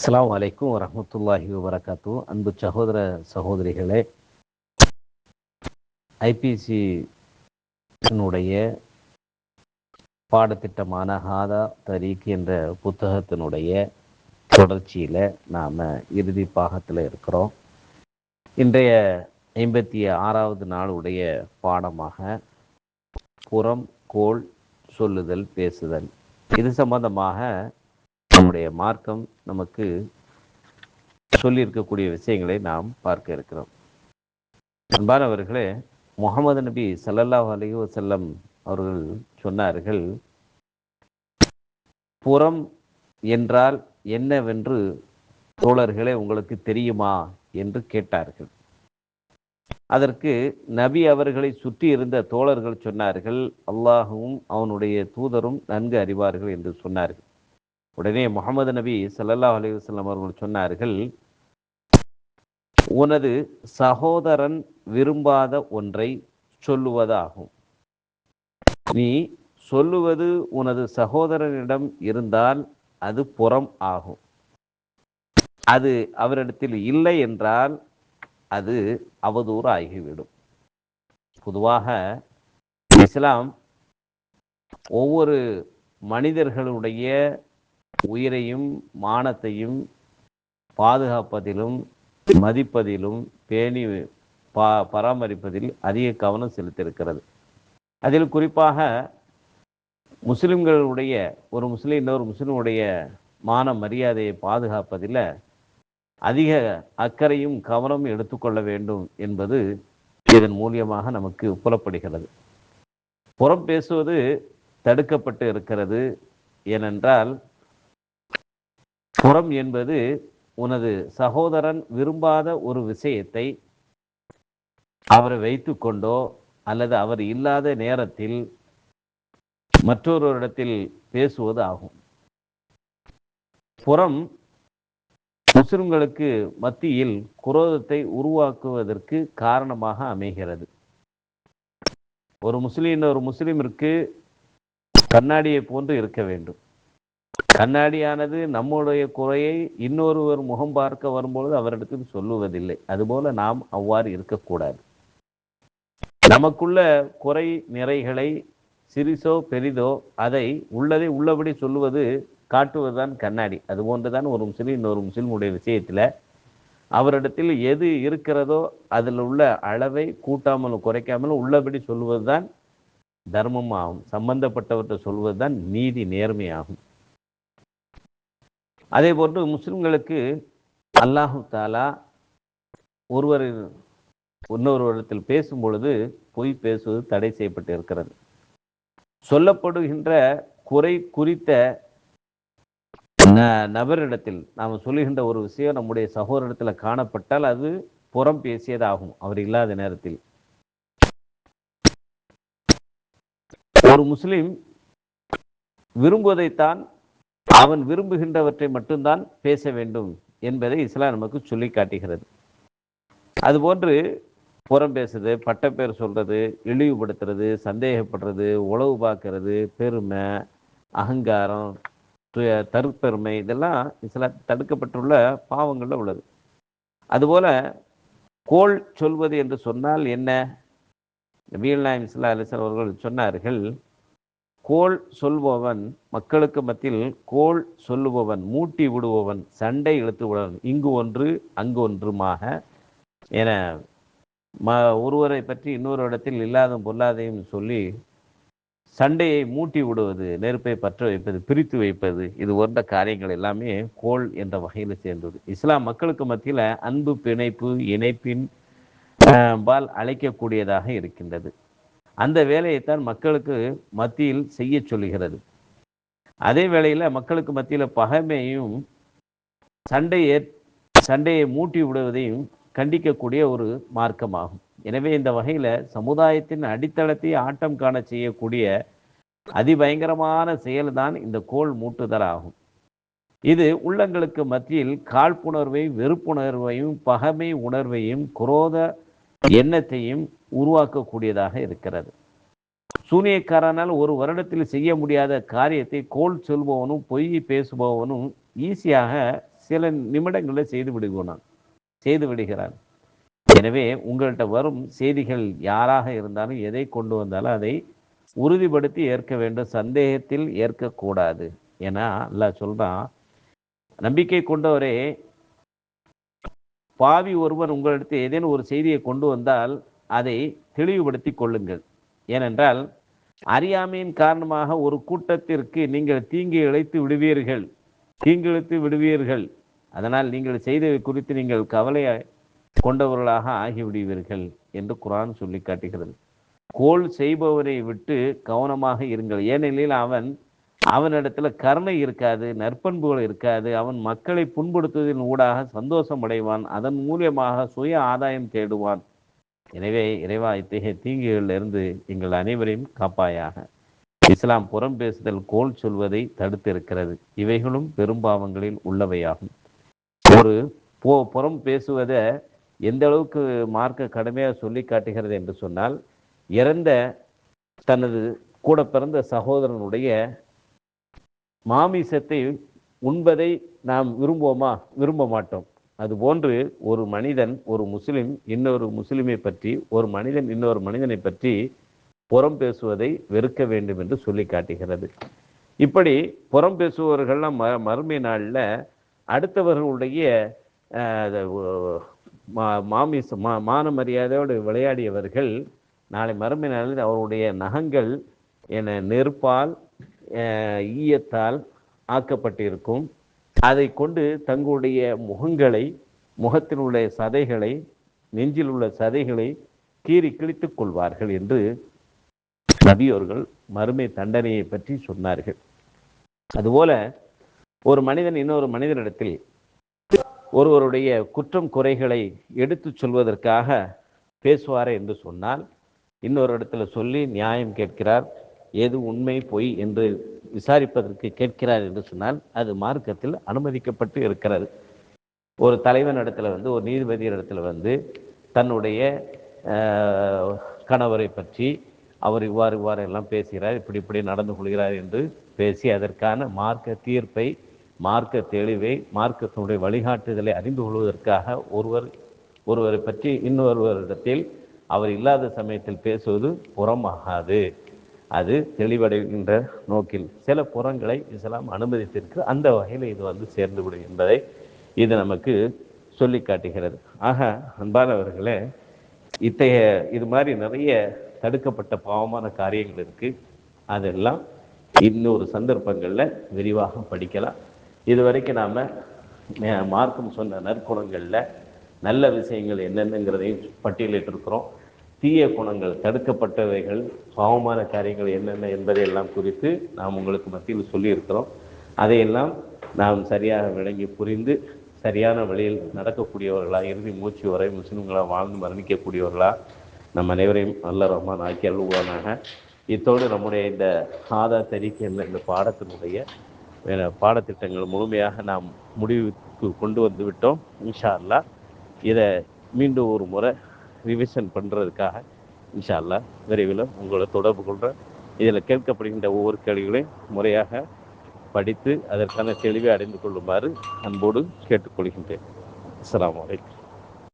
அஸ்ஸலாமு அலைக்கும் வரஹ்மத்துல்லாஹி வபரகாத்து. அன்பு சகோதர சகோதரிகளே, ஐபிசியினுடைய பாடத்திட்டமான ஹாதா தரீக் என்ற புத்தகத்தினுடைய தொடர்ச்சியில் நாம் இறுதி பாகத்தில் இருக்கிறோம். இன்றைய 56வது நாளுடைய பாடமாக புறம், கோள், சொல்லுதல், பேசுதல், இது சம்பந்தமாக நம்முடைய மார்க்கம் நமக்கு சொல்லியிருக்கக்கூடிய விஷயங்களை நாம் பார்க்க இருக்கிறோம். அன்பானவர்களே, முகமது நபி ஸல்லல்லாஹு அலைஹி வஸல்லம் அவர்கள் சொன்னார்கள், புறம் என்றால் என்னவென்று தோழர்களே உங்களுக்கு தெரியுமா என்று கேட்டார்கள். அதற்கு நபி அவர்களை சுற்றி இருந்த தோழர்கள் சொன்னார்கள், அல்லாஹுவும் அவனுடைய தூதரும் நன்கு அறிவார்கள் என்று சொன்னார்கள். உடனே முகமது நபி ஸல்லல்லாஹு அலைஹி வஸல்லம் அவர்கள் சொன்னார்கள், உனது சகோதரன் விரும்பாத ஒன்றை சொல்லுவதாகும். நீ சொல்லுவது உனது சகோதரனிடம் இருந்தால் அது புறம் ஆகும். அது அவரிடத்தில் இல்லை என்றால் அது அவதூறு ஆகிவிடும். பொதுவாக இஸ்லாம் ஒவ்வொரு மனிதர்களுடைய உயிரையும் மானத்தையும் பாதுகாப்பதிலும் மதிப்பதிலும் பேணி பராமரிப்பதில் அதிக கவனம் செலுத்தியிருக்கிறது. அதில் குறிப்பாக முஸ்லிம்களுடைய ஒரு முஸ்லீம் இன்னொரு முஸ்லிமுடைய மான மரியாதையை பாதுகாப்பதில் அதிக அக்கறையும் கவனமும் எடுத்துக்கொள்ள வேண்டும் என்பது இதன் மூலியமாக நமக்கு புலப்படுகிறது. புறம் பேசுவது தடுக்கப்பட்டு இருக்கிறது. ஏனென்றால் புறம் என்பது உனது சகோதரன் விரும்பாத ஒரு விஷயத்தை அவரை வைத்து கொண்டோ அல்லது அவர் இல்லாத நேரத்தில் மற்றொருவரிடத்தில் பேசுவது ஆகும். புறம் முஸ்லிம்களுக்கு மத்தியில் குரோதத்தை உருவாக்குவதற்கு காரணமாக அமைகிறது. ஒரு முஸ்லிமிற்கு கண்ணாடியை போன்று இருக்க வேண்டும். கண்ணாடியானது நம்முடைய குறையை இன்னொருவர் முகம் பார்க்க வரும்பொழுது அவரிடத்தில் சொல்லுவதில்லை. அதுபோல நாம் அவ்வாறு இருக்கக்கூடாது. நமக்குள்ள குறை நிறைகளை சிறிசோ பெரிதோ அதை உள்ளதை உள்ளபடி சொல்லுவது காட்டுவதுதான் கண்ணாடி. அதுபோன்றுதான் ஒரு முஸ்லீம் இன்னொரு முஸ்லிமுடைய விஷயத்தில் அவரிடத்தில் எது இருக்கிறதோ அதில் உள்ள அளவை கூட்டாமலும் குறைக்காமலும் உள்ளபடி சொல்லுவதுதான் தர்மம் ஆகும். சம்பந்தப்பட்டவற்றை சொல்வதுதான் நீதி, நேர்மையாகும். அதே போன்று முஸ்லிம்களுக்கு அல்லாஹு தாலா இன்னொருவரிடத்தில் பேசும் பொழுது பொய் பேசுவது தடை செய்யப்பட்டு இருக்கிறது. சொல்லப்படுகின்ற குறை குறித்த நபரிடத்தில் நாம் சொல்லுகின்ற ஒரு விஷயம் நம்முடைய சகோதரத்தில் காணப்பட்டால் அது புறம் பேசியதாகும். அவர் இல்லாத நேரத்தில் ஒரு முஸ்லிம் விரும்புவதைத்தான், அவன் விரும்புகின்றவற்றை மட்டும்தான் பேச வேண்டும் என்பதை இஸ்லாம் நமக்கு சொல்லி காட்டுகிறது. அதுபோன்று புறம் பேசுறது, பட்டப்பேர் சொல்றது, இழிவுபடுத்துறது, சந்தேகப்படுறது, உளவு பார்க்கறது, பெருமை, அகங்காரம், தற்பெருமை, இதெல்லாம் இஸ்லாம் தடுக்கப்பட்டுள்ள பாவங்களில் உள்ளது. அதுபோல கோள் சொல்வது என்று சொன்னால் என்ன? நபிகள் நாயகம் ஸல்லல்லாஹு அலைஹி வஸல்லம் அவர்கள் சொன்னார்கள், கோள் சொல்பவன், மக்களுக்கு மத்தியில் கோள் சொல்லுபவன், மூட்டி விடுபவன், சண்டை இழுத்து விடுவன், இங்கு ஒன்று அங்கு ஒன்றுமாக என ஒருவரை பற்றி இன்னொரு இடத்தில் இல்லாத பொல்லாதையும் சொல்லி சண்டையை மூட்டி விடுவது, நெருப்பை பற்ற வைப்பது, பிரித்து வைப்பது, இது போன்ற காரியங்கள் எல்லாமே கோள் என்ற வகையில் சேர்ந்தது. இஸ்லாம் மக்களுக்கு மத்தியில் அன்பு, பிணைப்பு, இணைப்பின் பால் அழைக்கக்கூடியதாக இருக்கின்றது. அந்த வேலையைத்தான் மக்களுக்கு மத்தியில் செய்ய சொல்லுகிறது. அதே வேளையில் மக்களுக்கு மத்தியில் பகைமையும் சண்டையை மூட்டி விடுவதையும் கண்டிக்கக்கூடிய ஒரு மார்க்கமாகும். எனவே இந்த வகையில் சமுதாயத்தின் அடித்தளத்தை ஆட்டம் காண செய்யக்கூடிய அதிபயங்கரமான செயல்தான் இந்த கோள் மூட்டுதல் ஆகும். இது உள்ளங்களுக்கு மத்தியில் காழ்ப்புணர்வையும் வெறுப்புணர்வையும் பகைமை உணர்வையும் குரோத எண்ணத்தையும் உருவாக்கக்கூடியதாக இருக்கிறது. சூனியக்காரனால் ஒரு வருடத்தில் செய்ய முடியாத காரியத்தை கோள் சொல்பவனும் பொய் பேசுபவனும் ஈஸியாக சில நிமிடங்களில் செய்து விடுகிறான். எனவே உங்கள்கிட்ட வரும் செய்திகள் யாராக இருந்தாலும் எதை கொண்டு வந்தாலும் அதை உறுதிப்படுத்தி ஏற்க வேண்டும், சந்தேகத்தில் ஏற்கக்கூடாது. ஏன்னா அல்லாஹ் சொல்றான், நம்பிக்கை கொண்டவரே, பாவி ஒருவன் உங்களிடத்தில் ஏதேனும் ஒரு செய்தியை கொண்டு வந்தால் அதை தெளிவுபடுத்தி கொள்ளுங்கள். ஏனென்றால் அறியாமையின் காரணமாக ஒரு கூட்டத்திற்கு நீங்கள் தீங்கு இழைத்து விடுவீர்கள். அதனால் நீங்கள் செய்தவை குறித்து நீங்கள் கவலை கொண்டவர்களாக ஆகிவிடுவீர்கள் என்று குர்ஆன் சொல்லி காட்டுகிறது. கோல் செய்பவரை விட்டு கவனமாக இருங்கள். ஏனெனில் அவனிடத்துல கருணை இருக்காது, நற்பண்புகள் இருக்காது. அவன் மக்களை புண்படுத்துவதன் ஊடாக சந்தோஷம் அடைவான், அதன் மூலியமாக சுய ஆதாயம் தேடுவான். எனவே இறைவா, இத்தகைய தீங்குகளிலிருந்து எங்கள் அனைவரையும் காப்பாயாக. இஸ்லாம் புறம் பேசுதல், கோல் சொல்வதை தடுத்து இருக்கிறது. இவைகளும் பெரும்பாவங்களில் உள்ளவையாகும். ஒரு புறம் பேசுவதை எந்த அளவுக்கு மார்க்க கடுமையாக சொல்லி காட்டுகிறது என்று சொன்னால், இறந்த தனது கூட பிறந்த சகோதரனுடைய மாமிசத்தை உண்பதை நாம் விரும்புவோமா? விரும்ப மாட்டோம். அதுபோன்று ஒரு மனிதன், ஒரு முஸ்லிம் இன்னொரு முஸ்லிமை பற்றி, ஒரு மனிதன் இன்னொரு மனிதனை பற்றி புறம் பேசுவதை வெறுக்க வேண்டும் என்று சொல்லி காட்டுகிறது. இப்படி புறம் பேசுபவர்கள்லாம் மறுமை நாளில் அடுத்தவர்களுடைய மான மரியாதையோடு விளையாடியவர்கள் நாளை மறுமை நாளில் அவருடைய நகங்கள் நெருப்பால் ஈயத்தால் ஆக்கப்பட்டிருக்கும். அதை கொண்டு தங்களுடைய முகத்தில் உள்ள சதைகளை, நெஞ்சில் உள்ள சதைகளை கீறி கிழித்துக் கொள்வார்கள் என்று நபியோர்கள் மறுமை தண்டனையை பற்றி சொன்னார்கள். அதுபோல ஒரு மனிதன் இன்னொரு மனிதனிடத்தில் ஒருவருடைய குற்றம் குறைகளை எடுத்து சொல்வதற்காக பேசுவாரே என்று சொன்னால், இன்னொரு இடத்துல சொல்லி நியாயம் கேட்கிறார், எது உண்மை பொய் என்று விசாரிப்பதற்கு கேட்கிறார் என்று சொன்னால் அது மார்க்கத்தில் அனுமதிக்கப்பட்டு இருக்கிறது. ஒரு தலைவன் இடத்துல ஒரு நீதிபதியின் இடத்துல தன்னுடைய கணவரை பற்றி அவர் இவ்வாறு எல்லாம் பேசுகிறார், இப்படி நடந்து கொள்கிறார் என்று பேசி அதற்கான மார்க்க தீர்ப்பை, மார்க்க தெளிவை, மார்க்கத்தினுடைய வழிகாட்டுதலை அறிந்து கொள்வதற்காக ஒருவரை பற்றி இன்னொருவரிடத்தில் அவர் இல்லாத சமயத்தில் பேசுவது புறமாகாது. அது தெளிவடைகின்ற நோக்கில் சில புறங்களை இஸ்லாம் அனுமதித்திருக்கு. அந்த வகையில் இது சேர்ந்துவிடும் என்பதை இது நமக்கு சொல்லி காட்டுகிறது. ஆக அன்பானவர்களே, இது மாதிரி நிறைய தடுக்கப்பட்ட பாவமான காரியங்கள் இருக்கு. அதெல்லாம் இன்னொரு சந்தர்ப்பங்களில் விரிவாக படிக்கலாம். இதுவரைக்கும் நாம் மார்க்கம் சொன்ன நற்குணங்களில் நல்ல விஷயங்கள் என்னென்னங்கிறதையும் பட்டியலிட்டிருக்கிறோம். தீய குணங்கள், தடுக்கப்பட்டவைகள், பாவமான காரியங்கள் என்னென்ன என்பதையெல்லாம் குறித்து நாம் உங்களுக்கு மத்தியில் சொல்லியிருக்கிறோம். அதையெல்லாம் நாம் சரியாக விளங்கி புரிந்து சரியான வழியில் நடக்கக்கூடியவர்களாக, இறுதி மூச்சு வரை முஸ்லிம்களாக வாழ்ந்து மரணிக்கக்கூடியவர்களாக நம் அனைவரையும் நல்ல ரஹ்மான் ஆக்கி அருள்வானாக. இத்தோடு நம்முடைய இந்த ஆதா தரீக் என்ற இந்த பாடத்திட்டங்கள் முழுமையாக நாம் முடிவுக்கு கொண்டு வந்து விட்டோம். இன்ஷா அல்லாஹ் இதை மீண்டும் ஒரு முறை ரிவிஷன் பண்ணுறதுக்காக இன்ஷா அல்லாஹ் விரைவில் உங்களை தொடர்பு கொள்கிறேன். இதில் கேட்கப்படுகின்ற ஒவ்வொரு கேள்விகளையும் முறையாக படித்து அதற்கான தெளிவை அடைந்து கொள்ளுமாறு அன்போடு கேட்டுக்கொள்கின்றேன். அஸ்ஸலாமு அலைக்கும்.